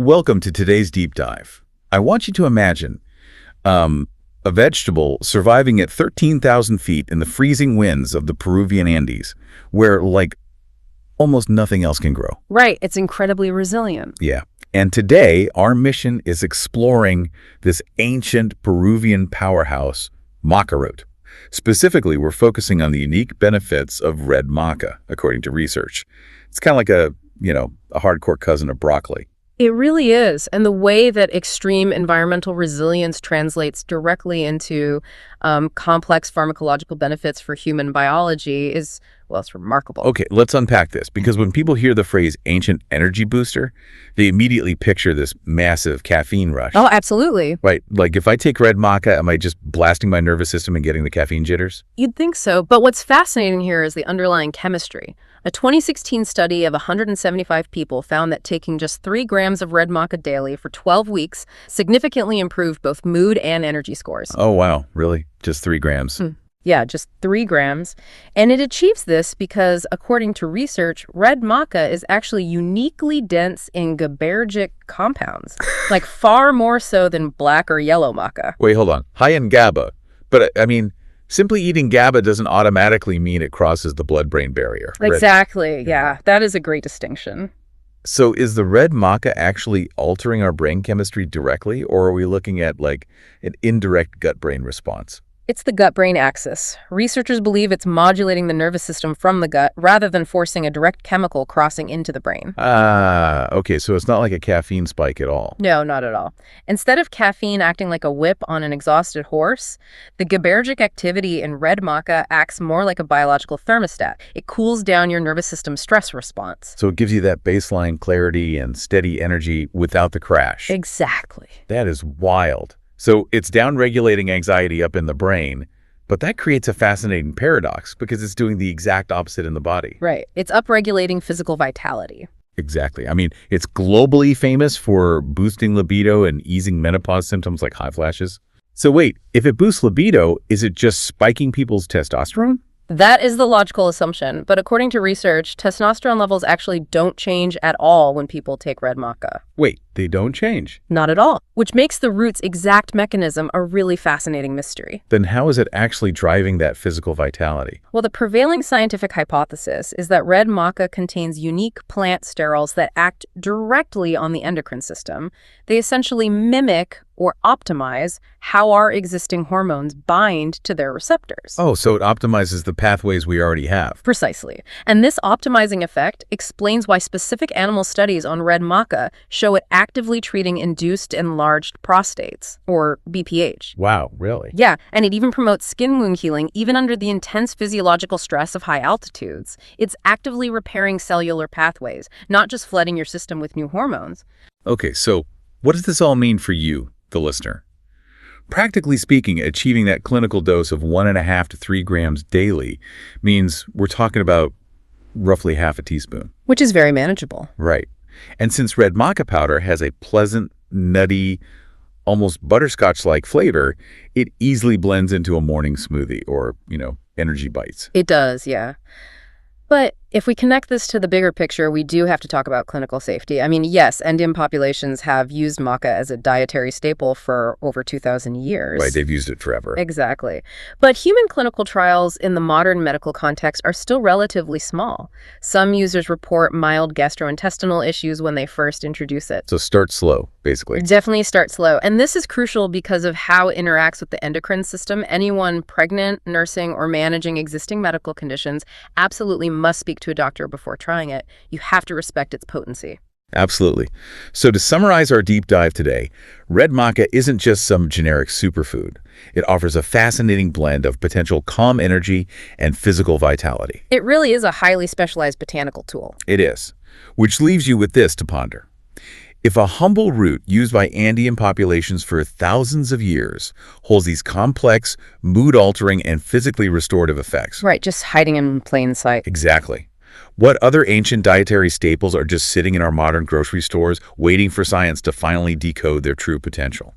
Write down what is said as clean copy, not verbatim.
Welcome to today's deep dive. I want you to imagine a vegetable surviving at 13,000 feet in the freezing winds of the Peruvian Andes, where, like, almost nothing else can grow. Right, it's incredibly resilient. Yeah. And today, our mission is exploring this ancient Peruvian powerhouse, Maca root. Specifically, we're focusing on the unique benefits of red maca, according to research. It's kind of like a hardcore cousin of broccoli. It really is. And the way that extreme environmental resilience translates directly into complex pharmacological benefits for human biology is, well, it's remarkable. Okay, let's unpack this, because when people hear the phrase ancient energy booster, they immediately picture this massive caffeine rush. Oh, absolutely. Right, like if I take red maca, am I just blasting my nervous system and getting the caffeine jitters? You'd think so. But what's fascinating here is the underlying chemistry. A 2016 study of 175 people found that taking just 3 grams of red maca daily for 12 weeks significantly improved both mood and energy scores. Oh, wow, really? Just 3 grams? Yeah, just 3 grams. And it achieves this because, according to research, red maca is actually uniquely dense in GABAergic compounds, like far more so than black or yellow maca. Wait, hold on. High in GABA. But, I mean, simply eating GABA doesn't automatically mean it crosses the blood-brain barrier. Exactly, yeah. That is a great distinction. So is the red maca actually altering our brain chemistry directly, or are we looking at, like, an indirect gut-brain response? It's the gut-brain axis. Researchers believe it's modulating the nervous system from the gut rather than forcing a direct chemical crossing into the brain. Ah, okay, so it's not like a caffeine spike at all. No, not at all. Instead of caffeine acting like a whip on an exhausted horse, the GABAergic activity in red maca acts more like a biological thermostat. It cools down your nervous system's stress response. So it gives you that baseline clarity and steady energy without the crash. Exactly. That is wild. So it's downregulating anxiety up in the brain, but that creates a fascinating paradox because it's doing the exact opposite in the body. Right. It's upregulating physical vitality. Exactly. I mean, it's globally famous for boosting libido and easing menopause symptoms like hot flashes. So wait, if it boosts libido, is it just spiking people's testosterone? That is the logical assumption, but according to research, testosterone levels actually don't change at all when people take red maca. Wait, they don't change? Not at all, which makes the root's exact mechanism a really fascinating mystery. Then how is it actually driving that physical vitality? Well, the prevailing scientific hypothesis is that red maca contains unique plant sterols that act directly on the endocrine system. They essentially mimic or optimize how our existing hormones bind to their receptors. Oh, so it optimizes the pathways we already have. Precisely. And this optimizing effect explains why specific animal studies on red maca show it actively treating induced enlarged prostates, or BPH. Wow, really? Yeah, and it even promotes skin wound healing even under the intense physiological stress of high altitudes. It's actively repairing cellular pathways, not just flooding your system with new hormones. Okay, so what does this all mean for you, the listener? Practically speaking, achieving that clinical dose of 1.5 to 3 grams daily means we're talking about roughly half a teaspoon. Which is very manageable. Right. And since red maca powder has a pleasant, nutty, almost butterscotch-like flavor, it easily blends into a morning smoothie or, energy bites. It does, yeah. But if we connect this to the bigger picture, we do have to talk about clinical safety. I mean, yes, Indian populations have used maca as a dietary staple for over 2,000 years. Right, they've used it forever. Exactly. But human clinical trials in the modern medical context are still relatively small. Some users report mild gastrointestinal issues when they first introduce it. So start slow, basically. Definitely start slow. And this is crucial because of how it interacts with the endocrine system. Anyone pregnant, nursing, or managing existing medical conditions absolutely must speak to a doctor before trying it. You have to respect its potency. Absolutely. So to summarize our deep dive today, red maca isn't just some generic superfood. It offers a fascinating blend of potential calm energy and physical vitality. It really is a highly specialized botanical tool. It is. Which leaves you with this to ponder. If a humble root used by Andean populations for thousands of years holds these complex, mood-altering, and physically restorative effects. Right, just hiding in plain sight. Exactly. What other ancient dietary staples are just sitting in our modern grocery stores waiting for science to finally decode their true potential?